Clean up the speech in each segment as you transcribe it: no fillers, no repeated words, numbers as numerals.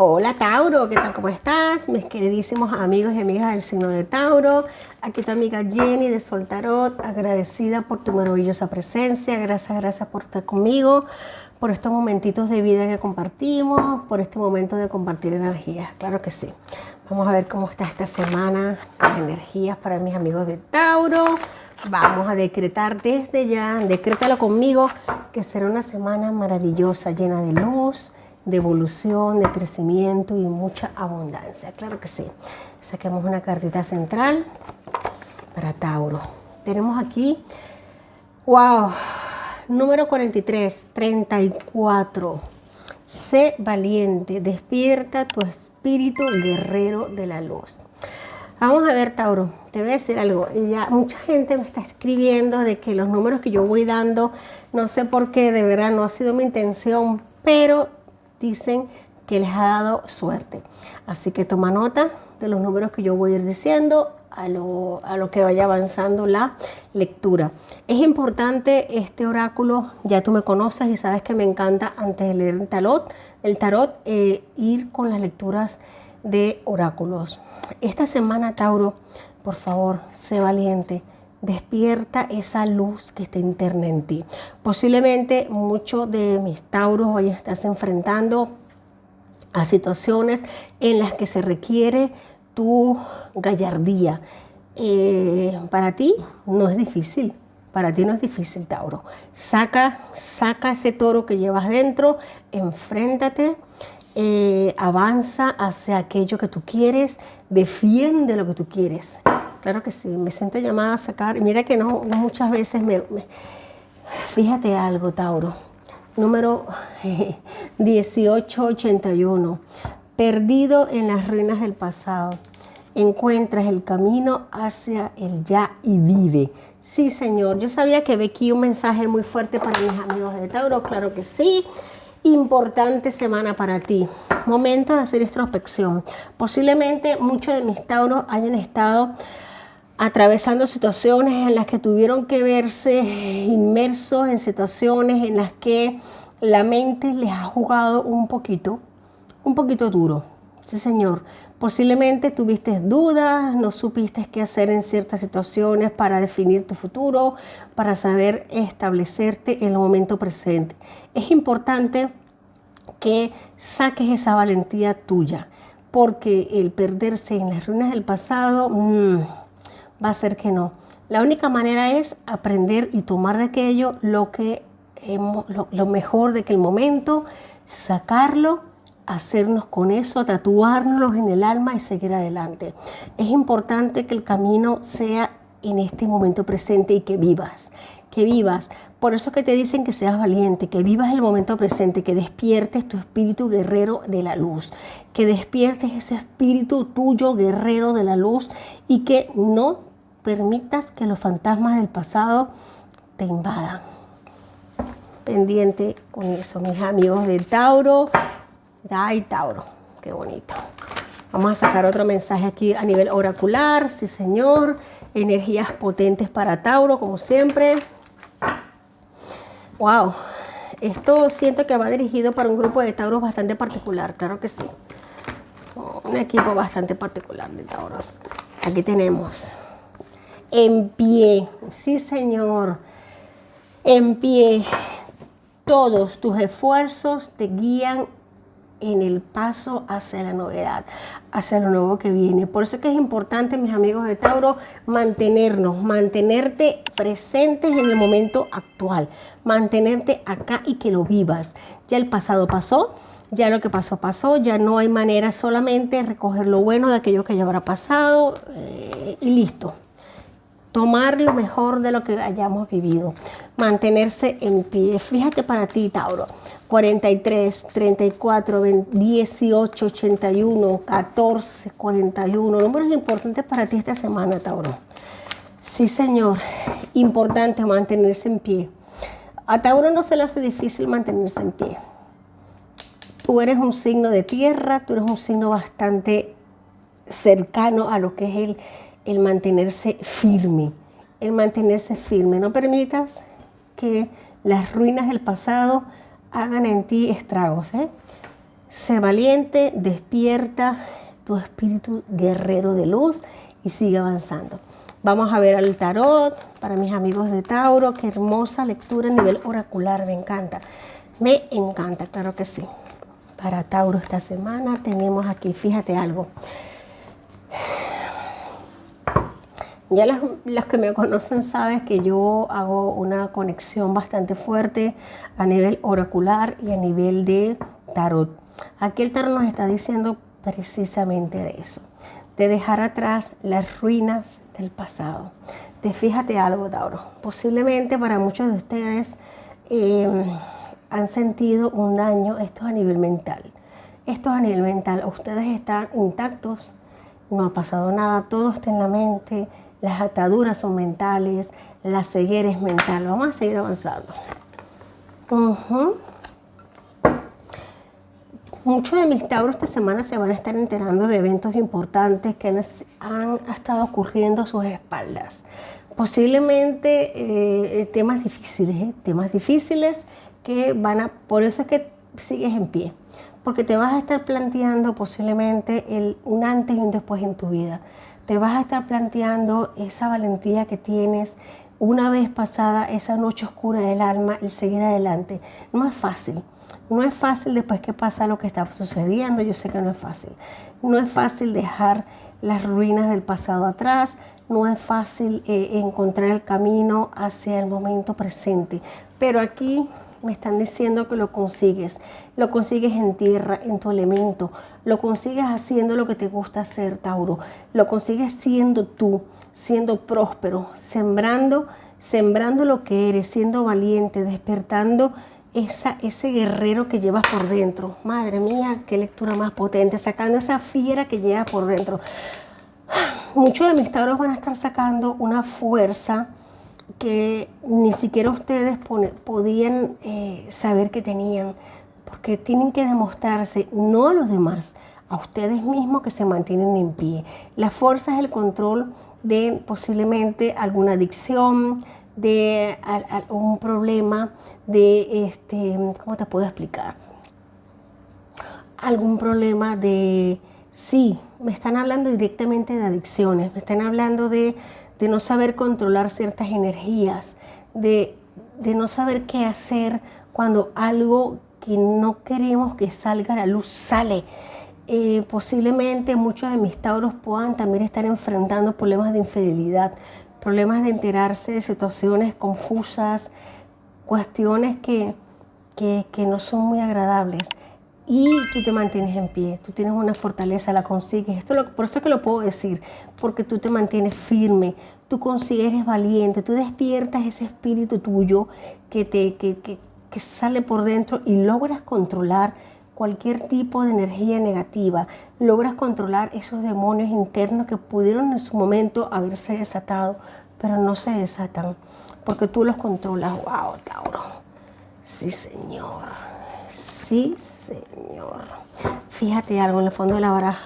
Hola Tauro, ¿qué tal? ¿Cómo estás? Mis queridísimos amigos y amigas del signo de Tauro. Aquí tu amiga Jenny de Sol Tarot, agradecida por tu maravillosa presencia. Gracias por estar conmigo, por estos momentitos de vida que compartimos, por este momento de compartir energías. Claro que sí. Vamos a ver cómo está esta semana, las energías para mis amigos de Tauro. Vamos a decretar desde ya, decrétalo conmigo, que será una semana maravillosa, llena de luz, de evolución, de crecimiento y mucha abundancia. Claro que sí. Saquemos una cartita central para Tauro. Tenemos aquí, wow, número 43, 34. Sé valiente, despierta tu espíritu guerrero de la luz. Vamos a ver, Tauro, te voy a decir algo. Ya mucha gente me está escribiendo de que los números que yo voy dando, no sé por qué, de verdad no ha sido mi intención, pero dicen que les ha dado suerte. Así que toma nota de los números que yo voy a ir diciendo a lo que vaya avanzando la lectura. Es importante este oráculo, ya tú me conoces y sabes que me encanta antes de leer el tarot, ir con las lecturas de oráculos. Esta semana, Tauro, por favor, sé valiente. Despierta esa luz que está interna en ti. Posiblemente muchos de mis Tauros vayan a estarse enfrentando a situaciones en las que se requiere tu gallardía. Para ti no es difícil. Para ti no es difícil, Tauro. Saca ese toro que llevas dentro, enfréntate. Avanza hacia aquello que tú quieres, defiende lo que tú quieres. Claro que sí, me siento llamada a sacar. Mira que no muchas veces fíjate algo, Tauro. Número 1881. Perdido en las ruinas del pasado. Encuentras el camino hacia el ya y vive. Sí, Señor. Yo sabía que ve aquí un mensaje muy fuerte para mis amigos de Tauro. Claro que sí. Importante semana para ti. Momento de hacer introspección. Posiblemente muchos de mis Tauros hayan estado atravesando situaciones en las que tuvieron que verse inmersos en situaciones en las que la mente les ha jugado un poquito duro. Sí, Señor. Posiblemente tuviste dudas, no supiste qué hacer en ciertas situaciones para definir tu futuro, para saber establecerte en el momento presente. Es importante que saques esa valentía tuya, porque el perderse en las ruinas del pasado va a ser que no. La única manera es aprender y tomar de aquello lo mejor de aquel momento, sacarlo, hacernos con eso, tatuárnoslos en el alma y seguir adelante. Es importante que el camino sea en este momento presente y que vivas. Por eso que te dicen que seas valiente, que vivas el momento presente, que despiertes tu espíritu guerrero de la luz, que despiertes ese espíritu tuyo guerrero de la luz y que no permitas que los fantasmas del pasado te invadan. Pendiente con eso, mis amigos de Tauro. Ay, Tauro, qué bonito. Vamos a sacar otro mensaje aquí a nivel oracular. Sí, Señor. Energías potentes para Tauro, como siempre. Wow. Esto siento que va dirigido para un grupo de Tauros bastante particular. Claro que sí. Un equipo bastante particular de Tauros. Aquí tenemos. En pie. Sí, Señor. En pie. Todos tus esfuerzos te guían en el paso hacia la novedad, hacia lo nuevo que viene. Por eso es que es importante, mis amigos de Tauro, mantenerte presentes en el momento actual, mantenerte acá y que lo vivas. Ya el pasado pasó, ya lo que pasó, ya no hay manera, solamente recoger lo bueno de aquello que ya habrá pasado y listo. Tomar lo mejor de lo que hayamos vivido, mantenerse en pie. Fíjate para ti, Tauro, 43, 34, 18, 81, 14, 41, números importantes para ti esta semana, Tauro. Sí, Señor, importante mantenerse en pie. A Tauro no se le hace difícil mantenerse en pie. Tú eres un signo de tierra, tú eres un signo bastante cercano a lo que es el mantenerse firme. No permitas que las ruinas del pasado hagan en ti estragos. Sé valiente, despierta tu espíritu guerrero de luz y sigue avanzando. Vamos a ver al tarot para mis amigos de Tauro. Qué hermosa lectura a nivel oracular, me encanta. Me encanta, claro que sí. Para Tauro esta semana tenemos aquí, fíjate algo. Ya los que me conocen saben que yo hago una conexión bastante fuerte a nivel oracular y a nivel de tarot. Aquí el tarot nos está diciendo precisamente de eso, de dejar atrás las ruinas del pasado. Fíjate algo, Tauro. Posiblemente para muchos de ustedes han sentido un daño, esto es a nivel mental. Esto es a nivel mental. Ustedes están intactos, no ha pasado nada, todo está en la mente. Las ataduras son mentales, la ceguera es mental. Vamos a seguir avanzando. Muchos de mis Tauros esta semana se van a estar enterando de eventos importantes que han estado ocurriendo a sus espaldas. Posiblemente temas difíciles que por eso es que sigues en pie. Porque te vas a estar planteando posiblemente un antes y un después en tu vida. Te vas a estar planteando esa valentía que tienes una vez pasada esa noche oscura del alma, el seguir adelante. No es fácil. No es fácil después que pasa lo que está sucediendo. Yo sé que no es fácil. No es fácil dejar las ruinas del pasado atrás. No es fácil encontrar el camino hacia el momento presente. Pero aquí me están diciendo que lo consigues en tierra, en tu elemento, lo consigues haciendo lo que te gusta hacer, Tauro, lo consigues siendo tú, siendo próspero, sembrando lo que eres, siendo valiente, despertando ese guerrero que llevas por dentro. Madre mía, qué lectura más potente, sacando esa fiera que llevas por dentro. Muchos de mis Tauros van a estar sacando una fuerza que ni siquiera ustedes podían saber que tenían, porque tienen que demostrarse, no a los demás, a ustedes mismos que se mantienen en pie. La fuerza es el control de posiblemente alguna adicción, de un problema, ¿cómo te puedo explicar? Algún problema sí, me están hablando directamente de adicciones, me están hablando de no saber controlar ciertas energías, de no saber qué hacer cuando algo que no queremos que salga a la luz sale. Posiblemente muchos de mis Tauros puedan también estar enfrentando problemas de infidelidad, problemas de enterarse de situaciones confusas, cuestiones que no son muy agradables. Y tú te mantienes en pie, tú tienes una fortaleza, la consigues. Por eso es que lo puedo decir, porque tú te mantienes firme, tú consigues, eres valiente, tú despiertas ese espíritu tuyo que sale por dentro y logras controlar cualquier tipo de energía negativa, logras controlar esos demonios internos que pudieron en su momento haberse desatado, pero no se desatan, porque tú los controlas. ¡Wow, Tauro! Sí, señor. Sí, señor. Fíjate algo en el fondo de la baraja.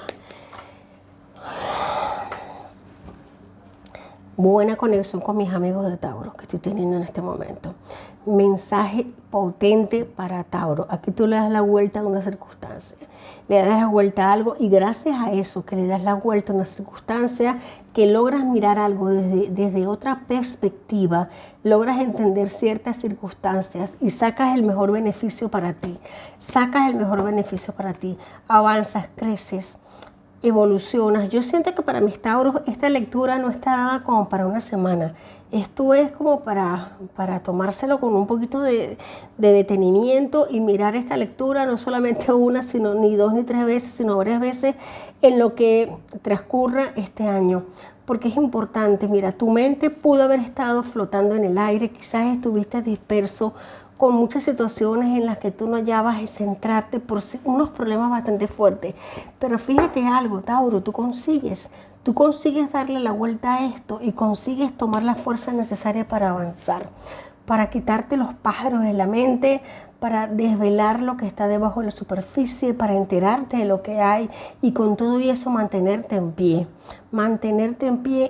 Buena conexión con mis amigos de Tauro que estoy teniendo en este momento. Mensaje potente para Tauro. Aquí tú le das la vuelta a una circunstancia. Le das la vuelta a algo y gracias a eso que le das la vuelta a una circunstancia, que logras mirar algo desde otra perspectiva, logras entender ciertas circunstancias y sacas el mejor beneficio para ti. Sacas el mejor beneficio para ti. Avanzas, creces, evolucionas. Yo siento que para mis Tauros esta lectura no está dada como para una semana. Esto es como para tomárselo con un poquito de detenimiento y mirar esta lectura no solamente una, sino ni dos ni tres veces, sino varias veces en lo que transcurra este año. Porque es importante, mira, tu mente pudo haber estado flotando en el aire, quizás estuviste disperso con muchas situaciones en las que tú no hallabas centrarte por unos problemas bastante fuertes. Pero fíjate algo, Tauro, tú consigues darle la vuelta a esto y consigues tomar la fuerza necesaria para avanzar, para quitarte los pájaros de la mente, para desvelar lo que está debajo de la superficie, para enterarte de lo que hay y con todo eso mantenerte en pie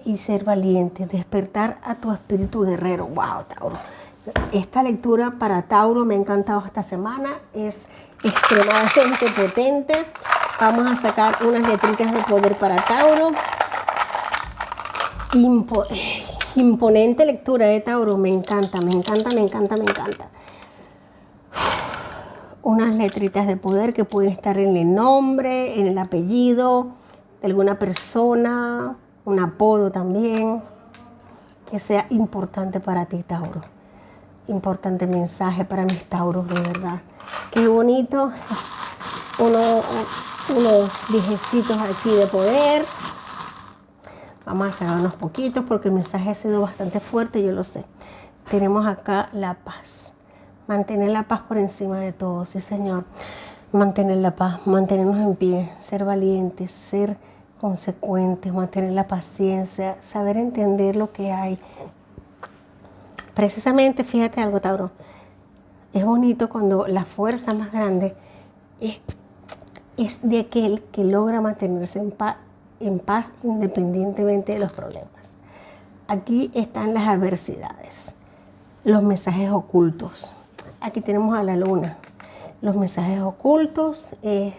y ser valiente, despertar a tu espíritu guerrero. ¡Wow, Tauro! Esta lectura para Tauro me ha encantado esta semana. Es extremadamente potente. Vamos a sacar unas letritas de poder para Tauro. Imponente lectura de Tauro. Me encanta, me encanta, me encanta, me encanta. Unas letritas de poder que pueden estar en el nombre, en el apellido de alguna persona, un apodo también, que sea importante para ti, Tauro. Importante mensaje para mis Tauros, de verdad. Qué bonito. Unos viejecitos aquí de poder. Vamos a sacar unos poquitos porque el mensaje ha sido bastante fuerte, yo lo sé. Tenemos acá la paz. Mantener la paz por encima de todo, sí, Señor. Mantener la paz, mantenernos en pie, ser valientes, ser consecuentes, mantener la paciencia, saber entender lo que hay. Precisamente, fíjate algo, Tauro. Es bonito cuando la fuerza más grande es de aquel que logra mantenerse en paz independientemente de los problemas. Aquí están las adversidades, los mensajes ocultos. Aquí tenemos a la luna. Los mensajes ocultos, es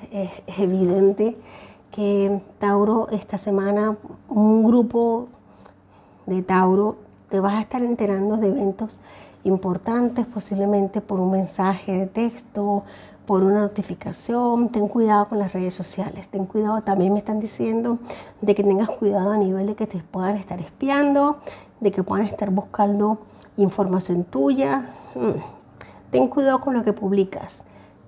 evidente que Tauro esta semana, un grupo de Tauro, te vas a estar enterando de eventos importantes, posiblemente por un mensaje de texto, por una notificación. Ten cuidado con las redes sociales, ten cuidado. También me están diciendo de que tengas cuidado a nivel de que te puedan estar espiando, de que puedan estar buscando información tuya. Ten cuidado con lo que publicas,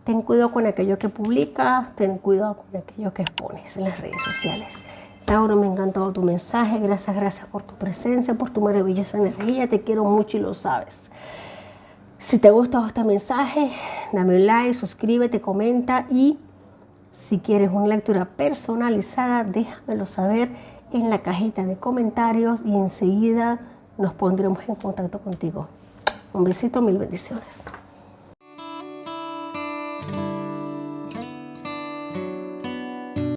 ten cuidado con aquello que publicas, ten cuidado con aquello que expones en las redes sociales. Tauro, me ha encantado tu mensaje. Gracias por tu presencia, por tu maravillosa energía. Te quiero mucho y lo sabes. Si te ha gustado este mensaje, dame un like, suscríbete, comenta y si quieres una lectura personalizada, déjamelo saber en la cajita de comentarios y enseguida nos pondremos en contacto contigo. Un besito, mil bendiciones.